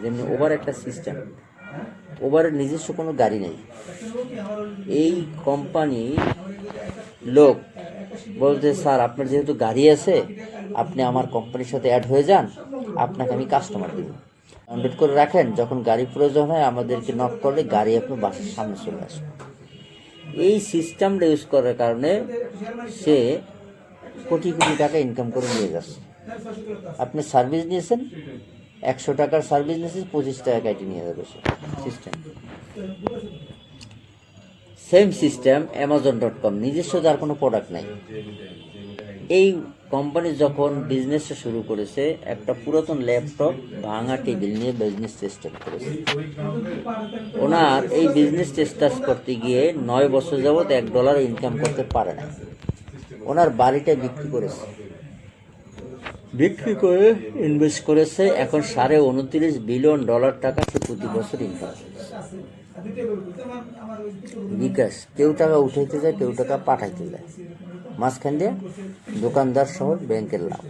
যেমনি ওভার একটা সিস্টেম, ওভারের নিজস্ব কোনো গাড়ি নেই। এই কোম্পানি লোক বলতে, স্যার আপনার যেহেতু গাড়ি আছে, আপনি আমার কোম্পানির সাথে অ্যাড হয়ে যান, আপনাকে আমি কাস্টমার দেব, ডাউনলোড করে রাখেন, যখন গাড়ি প্রয়োজন হয় আমাদেরকে নক করলে গাড়ি আপনার বাসার সামনে চলে আসবে। এই সিস্টেমটা ইউজ করার কারণে সে কোটি কোটি টাকা ইনকাম করে নিয়ে যাচ্ছে। আপনি সার্ভিস নিয়েছেন, 100 টাকার সার্ভিস নিয়েছেন, 25 টাকা কেটে নিয়ে যাবে সে সিস্টেম। সেম সিস্টেম Amazon.com, নিজস্ব যার কোনো প্রোডাক্ট নাই। এই কোম্পানি যখন বিজনেসটা শুরু করেছে, একটা পুরাতন ল্যাপটপ ভাঙা টেবিল নিয়ে বিজনেস স্টার্ট করেছে। ওনার এই বিজনেস স্টার্ট করতে গিয়ে 9 বছর যাবৎ $1 ইনকাম করতে পারে না। ওনার বাড়িটা বিক্রি করেছে, বিক্রি করে ইনভেস্ট করেছে, এখন $29 বিলিয়ন টাকা সে প্রতি বছর ইনকাম করেছে। বিকাশ, কেউ টাকা উঠাইতে যায়, কেউ টাকা পাঠাইতে যায়, মাঝখান দিয়ে দোকানদার সহ ব্যাংকের লাভ।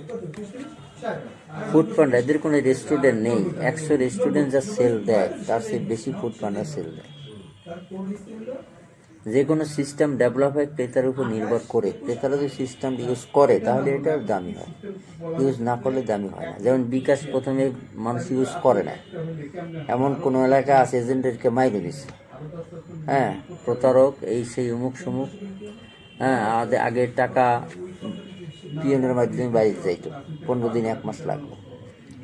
ফুড ফান্ড, এদের কোনো রেস্টুরেন্ট নেই। 100 রেস্টুরেন্ট যা সেল দেয় তার চেয়ে বেশি ফুড ফান্ডার সেল দেয়। যে কোনো সিস্টেম ডেভেলপ হয় ক্রেতার উপর নির্ভর করে। ক্রেতারা যদি সিস্টেম ইউজ করে তাহলে এটা দামি হয়, ইউজ না করলে দামি হয় না। যেমন বিকাশ প্রথমে মানুষ ইউজ করে না, এমন কোনো এলাকা আছে এজেন্টদেরকে মাইরে দিচ্ছে, হ্যাঁ প্রতারক, এই সেই অমুক সমুক, হ্যাঁ আগে টাকা পিএনের মাধ্যমে বাড়িতে যাইতো, 15 দিন 1 মাস লাগবে,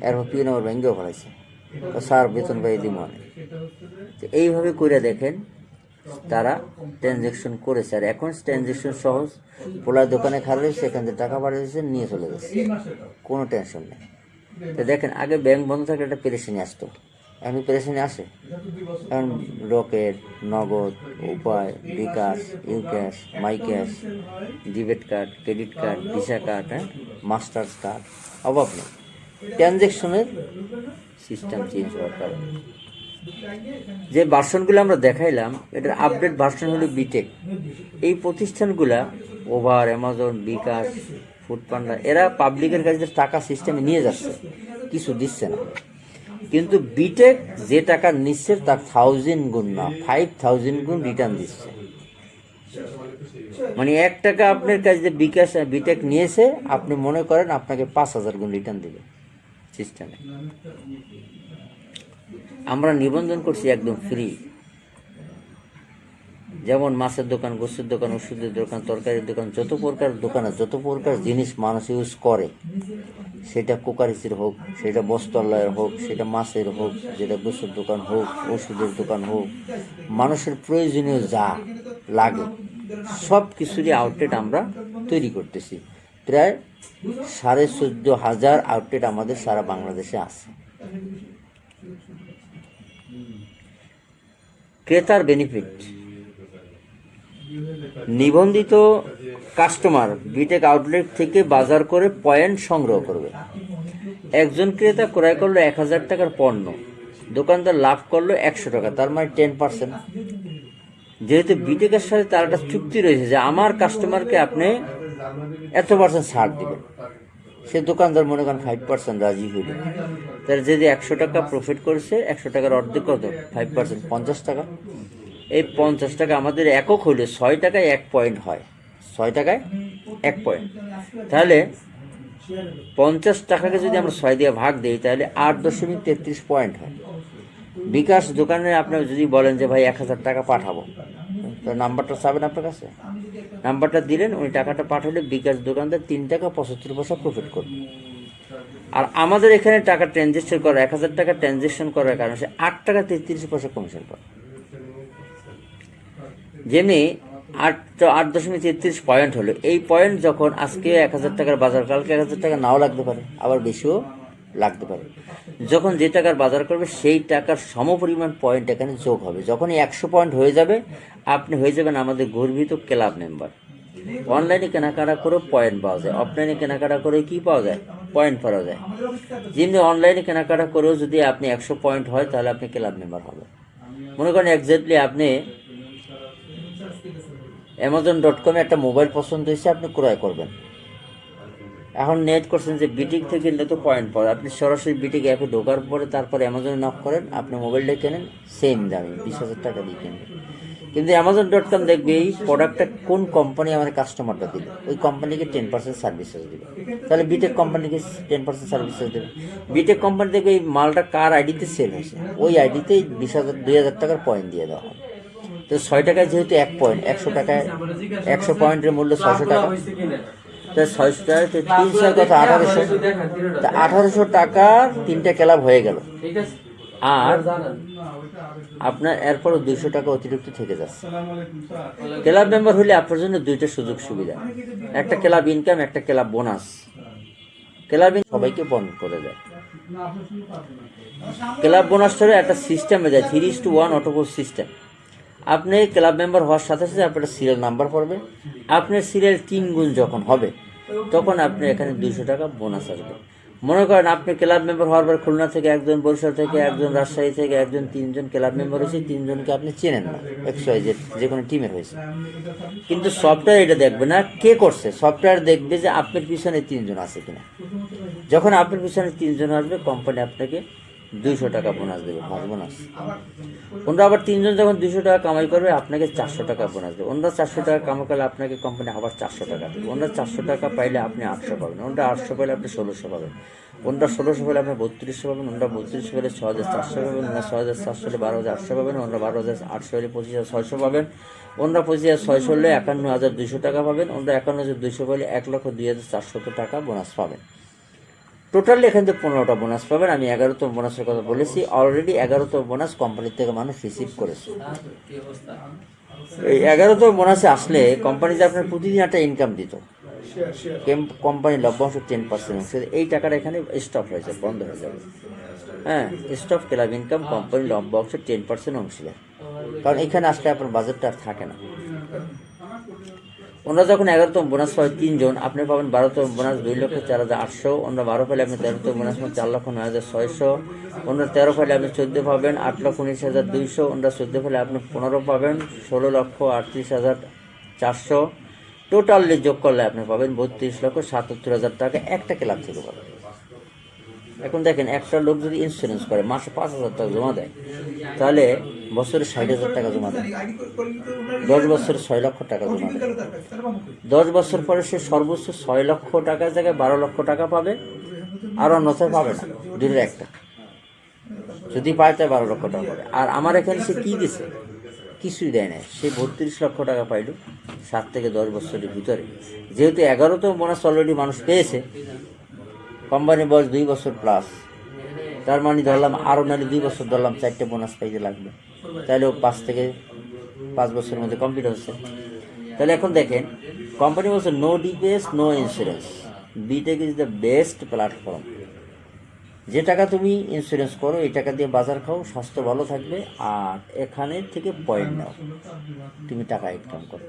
এরপর পিএন আবার ভেঙ্গেও ফেলাইছে, স্যার বেতন পাই দিব অনেক। তো এইভাবে করে দেখেন তারা ট্রানজ্যাকশন করেছে। আর এখন ট্রানজ্যাকশন সহজ, পোলার দোকানে খারাপ, সেখান থেকে টাকা পাঠিয়েছে, নিয়ে চলে গেছে, কোনো টেনশন নেই। তো দেখেন আগে ব্যাংক বন্ধ থাকলে একটা পেরেশানি আসতো, এখন পেরেশানি আসে। এখন Rocket, Nagad, Upay, bKash, UCash, my cash, debit card, credit card, Visa card, হ্যাঁ মাস্টার্স কার্ড, অভাব নেই। ট্রানজ্যাকশনের সিস্টেম চেঞ্জ হওয়ার কারণে যে ভার্সনগুলো আমরা দেখাইলাম, এটার আপডেট ভার্সন হলো বিটেক। এই প্রতিষ্ঠানগুলা ওভার, অ্যামাজন, বিকাশ, ফুড পান্ডা, এরা পাবলিকের কাছে টাকা সিস্টেমে নিয়ে যাচ্ছে, কিছু দিচ্ছে না। কিন্তু বিটেক যে টাকা নিচ্ছে তার 1000 গুণ না, 5000 গুণ রিটার্ন দিচ্ছে। মানে 1 টাকা আপনার কাছে বিকাশ বিটেক নিয়েছে, আপনি মনে করেন আপনাকে 5000 গুণ রিটার্ন দিবে সিস্টেমে। আমরা নিবন্ধন করছি একদম ফ্রি। যেমন মাছের দোকান, গোস্তের দোকান, ওষুধের দোকান, তরকারির দোকান, যত প্রকার দোকানে যত প্রকার জিনিস মানুষ ইউজ করে, সেটা কোকারিসির হোক, সেটা বস্ত্রালয়ের হোক, সেটা মাছের হোক, যেটা গোস্তের দোকান হোক, ওষুধের দোকান হোক, মানুষের প্রয়োজনীয় যা লাগে সব কিছুরই আউটলেট আমরা তৈরি করতেছি। প্রায় 14,500 আউটলেট আমাদের সারা বাংলাদেশে আছে। ক্রেতার বেনিফিট, নিবন্ধিত কাস্টমার বিটেক আউটলেট থেকে বাজার করে পয়েন্ট সংগ্রহ করবে। একজন ক্রেতা ক্রয় করলো 1000 টাকার পণ্য, দোকানদার লাভ করলো 100 টাকা, তার মানে 10%। যেহেতু বিটেকের সাথে তার একটা চুক্তি রয়েছে যে আমার কাস্টমারকে আপনি এত % ছাড় দিবেন, সে দোকানদার মনে করেন 5% রাজি হইল, তার যদি 100 টাকা প্রফিট করেছে, 100 টাকার অর্ধেক কত, 5%, 50 টাকা। এই 50 টাকা আমাদের একক হইলে 6 টাকায় 1 পয়েন্ট হয়, 6 টাকায় 1 পয়েন্ট। তাহলে 50 টাকাকে যদি আমরা 6 দিয়ে ভাগ দিই তাহলে 8.33 পয়েন্ট হয়। বিকাশ দোকানে আপনার যদি বলেন যে ভাই 1000 টাকা পাঠাবো, তো নাম্বারটা চাবেন আপনার কাছে, নাম্বারটা দিলেন, ওই টাকাটা পাঠালে বিকাশ দোকানদার 3 টাকা 75 পয়সা প্রফিট করবে। আর আমাদের এখানে টাকা ট্রানজ্যাকশন করা, 1000 টাকা ট্রানজ্যাকশন করার কারণে সে 8 টাকা 33 পয়সা কমিশন পাবে। যেমনি 8.33 পয়েন্ট হলো, এই পয়েন্ট যখন আজকে 1000 টাকার বাজার, কালকে 1000 টাকা নাও লাগতে পারে, আবার বেশিও লাগতে পারে। যখন যে টাকার বাজার করবে সেই টাকার সমপরিমাণ পয়েন্ট এখানে যোগ হবে। যখনই 100 পয়েন্ট হয়ে যাবে, আপনি হয়ে যাবেন আমাদের গর্বিত ক্লাব মেম্বার। অনলাইনে কেনাকাটা করেও পয়েন্ট পাওয়া যায়, অফলাইনে কেনাকাটা করে কি পাওয়া যায়, পয়েন্ট পাওয়া যায়। যেমনি অনলাইনে কেনাকাটা করেও যদি আপনি 100 পয়েন্ট হয় তাহলে আপনি ক্লাব মেম্বার হবে। মনে করেন এক্স্যাক্টলি আপনি Amazon.com একটা মোবাইল পছন্দ হয়েছে, আপনি ক্রয় করবেন, এখন নেট করছেন যে বিটিক থেকে কিনলে তো পয়েন্ট পাওয়া, আপনি সরাসরি বিটিক অ্যাপে ঢোকার পরে তারপরে অ্যামাজনে নক করেন, আপনি মোবাইলটা কেনেন সেম দামে 20,000 টাকা দিয়ে কিনবেন। কিন্তু Amazon.com দেখবে এই প্রোডাক্টটা কোন কোম্পানি আমার কাস্টমারটা দিল, ওই কোম্পানিকে 10% সার্ভিস চার্জ দেবে। তাহলে বিটেক কোম্পানিকে 10% সার্ভিস চার্জ দেবে। বিটেক কোম্পানি দেখবে এই মালটা কার আইডিতে সেল হয়েছে, ওই আইডিতেই 2,000 টাকার পয়েন্ট দিয়ে দেওয়া হবে। তো 6 টাকায় যেহেতু 1 পয়েন্ট, 100 টাকায় 100 পয়েন্টের মূল্য 600 টাকা, তাই 600 টাকা 300 কত 1800, তা 1800 টাকার 3টা ক্লাব হয়ে গেল। আর আপনার এরপরও 200 টাকা অতিরিক্ত থেকে যাচ্ছে। ক্লাব মেম্বার হলে আপনার জন্য 2টা সুযোগ সুবিধা, একটা ক্লাব ইনকাম, একটা ক্লাব বোনাস। ক্লাব সবাইকে বন্ধ করে দেয়। ক্লাব বোনাসটা একটা সিস্টেমে দেয় 3:1 অটোপোল সিস্টেম। আপনি ক্লাব মেম্বার হওয়ার সাথে সাথে আপনার সিরিয়াল নাম্বার পড়বে, আপনার সিরিয়াল 3 গুণ যখন হবে তখন আপনি এখানে 200 টাকা বোনাস আসবে। মনে করেন আপনি ক্লাব মেম্বার হওয়ার পর খুলনা থেকে একজন, বরিশাল থেকে একজন, রাজশাহী থেকে একজন, 3জন ক্লাব মেম্বার হয়েছে, 3জনকে আপনি চেনেন না, যে কোনো টিমের হয়েছে। কিন্তু সফটওয়্যার এটা দেখবে না কে করছে, সফটওয়্যার দেখবে যে আপনার পিছনে 3জন আছে কিনা। যখন আপনার পিছনে 3জন আসবে কোম্পানি আপনাকে 200 টাকা বোনাস দেবে, ফার্স্ট বোনাস। ওনারা আবার 3জন যখন 200 টাকা কামাই করবে আপনাকে 400 টাকা বোনাস দেবে। ওনারা 400 টাকা কামাই করলে আপনাকে কোম্পানি আবার 400 টাকা দেবে। ওনারা 400 টাকা পাইলে আপনি 800 পাবেন, ওনারা 800 পাইলে আপনি 1600 পাবেন, ওনারা 1600 পাইলে আপনি 3200 পাবেন, ওনারা 3200 পাইলে 6400 পাবেন, ওনারা 6400 হলে 12800 পাবেন, ওনারা 12800 হলে 25600 পাবেন, ওনারা 25600 হলে 51200 টাকা পাবেন, ওনারা 51200 পাইলে 1,02,400 টাকা বোনাস পাবেন। টোটালি এখান থেকে 15টা বোনাস পাবেন। আমি 11তম বোনাসের কথা বলেছি, অলরেডি 11তম বোনাস কোম্পানির থেকে মানুষ রিসিভ করেছে। এই 11তম বোনাসে আসলে কোম্পানি যে আপনার প্রতিদিন একটা ইনকাম দিত, কোম্পানি লভ্যাংশ 10%, এই টাকাটা এখানে স্টপ হয়েছে, বন্ধ হয়ে যাবে। হ্যাঁ, স্টপ ক্লাব ইনকাম কোম্পানি লভ্যাংশ 10% অংশীদার, কারণ এখানে আসলে আপনার বাজেটটা আর থাকে না। ওনারা যখন 11তম বোনাস পাবে 3জন, আপনি পাবেন 12তম বোনাস 2,04,800, ওনারা 12 পাইলে আপনি 13তম বোনাস পাবেন 4,09,600, ওনারা 13 পাইলে আপনি 14 পাবেন 8,19,200, ওনারা 14 পাইলে আপনি 15 পাবেন 16,38,400, টোটালি যোগ করলে আপনি পাবেন 32,77,000 টাকা একটা ক্লাব থেকে পাবেন। এখন দেখেন, একটা লোক যদি ইন্স্যুরেন্স করে মাসে 5,000 টাকা জমা দেয়, তাহলে বছরে 60,000 টাকা জমা দেয়, 10 বছরে 6 লক্ষ টাকা জমা দেয়। 10 বছর পরে সে সর্বোচ্চ 6 লক্ষ টাকার জায়গায় 12 লক্ষ টাকা পাবে, আর অন্যথায় পাবে না, দুটোর একটা। যদি পায় তাই 12 লক্ষ টাকা পাবে। আর আমার এখানে সে কী দিছে, কিছুই দেয় না, সে 32 লক্ষ টাকা পাইল 7 থেকে 10 বছরের ভিতরে। যেহেতু 11তম বোনাস অলরেডি মানুষ পেয়েছে, কোম্পানি বয়স 2 বছর প্লাস, তার মানে ধরলাম আরও নাহলে 2 বছর ধরলাম 4টে বোনাস পাইতে লাগবে, তাহলেও 5 থেকে 5 বছরের মধ্যে কমপ্লিট হচ্ছে। তাহলে এখন দেখেন, কোম্পানি বলছে no DPS no insurance, BTech is the best platform. যে টাকা তুমি ইন্স্যুরেন্স করো এই টাকা দিয়ে বাজার খাও, স্বাস্থ্য ভালো থাকবে, আর এখানে থেকে পয়েন্ট নাও, তুমি টাকা ইনকাম করো।